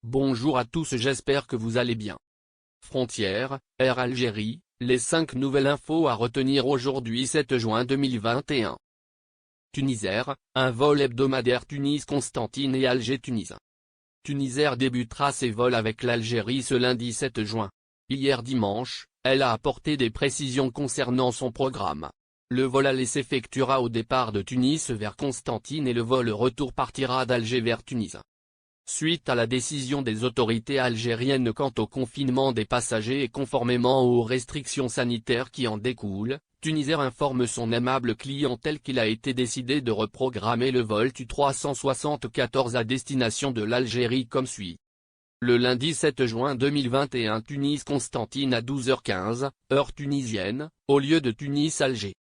Bonjour à tous, j'espère que vous allez bien. Frontières, Air Algérie, les 5 nouvelles infos à retenir aujourd'hui 7 juin 2021. Tunisair, un vol hebdomadaire Tunis-Constantine et Alger-Tunis. Tunisair débutera ses vols avec l'Algérie ce lundi 7 juin. Hier dimanche, elle a apporté des précisions concernant son programme. Le vol aller s'effectuera au départ de Tunis vers Constantine et le vol retour partira d'Alger vers Tunis. Suite à la décision des autorités algériennes quant au confinement des passagers et conformément aux restrictions sanitaires qui en découlent, Tunisair informe son aimable clientèle qu'il a été décidé de reprogrammer le vol TU374 à destination de l'Algérie comme suit. Le lundi 7 juin 2021 Tunis-Constantine à 12h15, heure tunisienne, au lieu de Tunis-Alger.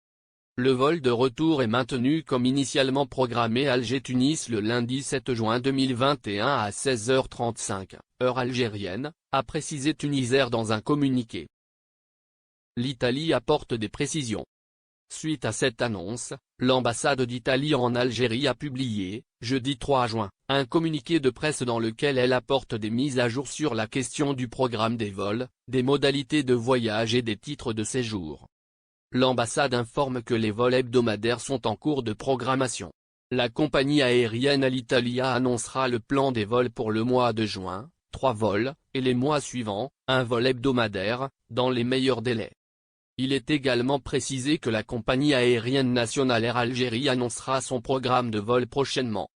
Le vol de retour est maintenu comme initialement programmé Alger-Tunis le lundi 7 juin 2021 à 16h35, heure algérienne, a précisé Tunisair dans un communiqué. L'Italie apporte des précisions. Suite à cette annonce, l'ambassade d'Italie en Algérie a publié, jeudi 3 juin, un communiqué de presse dans lequel elle apporte des mises à jour sur la question du programme des vols, des modalités de voyage et des titres de séjour. L'ambassade informe que les vols hebdomadaires sont en cours de programmation. La compagnie aérienne Alitalia annoncera le plan des vols pour le mois de juin, 3 vols, et les mois suivants, un vol hebdomadaire, dans les meilleurs délais. Il est également précisé que la compagnie aérienne nationale Air Algérie annoncera son programme de vol prochainement.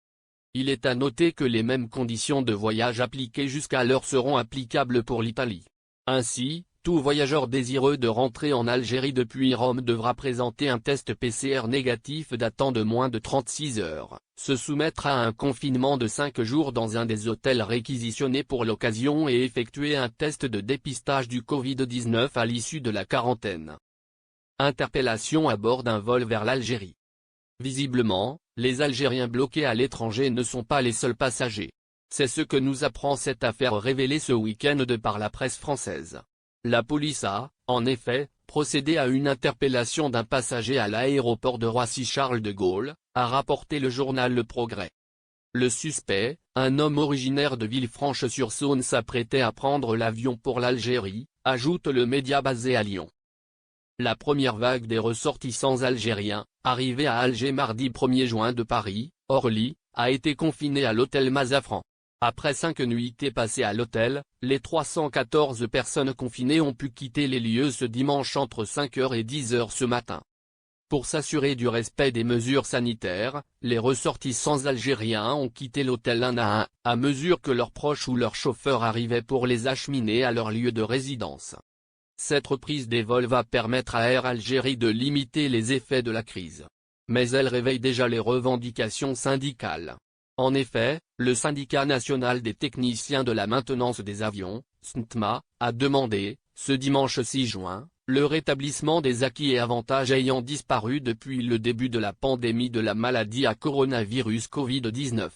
Il est à noter que les mêmes conditions de voyage appliquées jusqu'alors seront applicables pour l'Italie. Ainsi, tout voyageur désireux de rentrer en Algérie depuis Rome devra présenter un test PCR négatif datant de moins de 36 heures, se soumettre à un confinement de 5 jours dans un des hôtels réquisitionnés pour l'occasion et effectuer un test de dépistage du Covid-19 à l'issue de la quarantaine. Interpellation à bord d'un vol vers l'Algérie. Visiblement, les Algériens bloqués à l'étranger ne sont pas les seuls passagers. C'est ce que nous apprend cette affaire révélée ce week-end par la presse française. La police a, en effet, procédé à une interpellation d'un passager à l'aéroport de Roissy-Charles de Gaulle, a rapporté le journal Le Progrès. Le suspect, un homme originaire de Villefranche-sur-Saône s'apprêtait à prendre l'avion pour l'Algérie, ajoute le média basé à Lyon. La première vague des ressortissants algériens, arrivés à Alger mardi 1er juin de Paris, Orly, a été confinée à l'hôtel Mazafran. Après 5 nuitées passées à l'hôtel, les 314 personnes confinées ont pu quitter les lieux ce dimanche entre 5h et 10h ce matin. Pour s'assurer du respect des mesures sanitaires, les ressortissants algériens ont quitté l'hôtel un à un, à mesure que leurs proches ou leurs chauffeurs arrivaient pour les acheminer à leur lieu de résidence. Cette reprise des vols va permettre à Air Algérie de limiter les effets de la crise. Mais elle réveille déjà les revendications syndicales. En effet, le syndicat national des techniciens de la maintenance des avions, SNTMA, a demandé, ce dimanche 6 juin, le rétablissement des acquis et avantages ayant disparu depuis le début de la pandémie de la maladie à coronavirus Covid-19.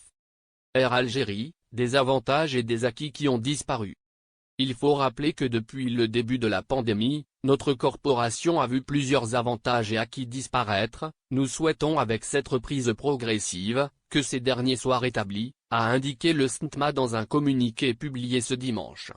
Air Algérie, des avantages et des acquis qui ont disparu. Il faut rappeler que depuis le début de la pandémie, notre corporation a vu plusieurs avantages et acquis disparaître. Nous souhaitons avec cette reprise progressive, que ces derniers soient rétablis, a indiqué le SNTMA dans un communiqué publié ce dimanche.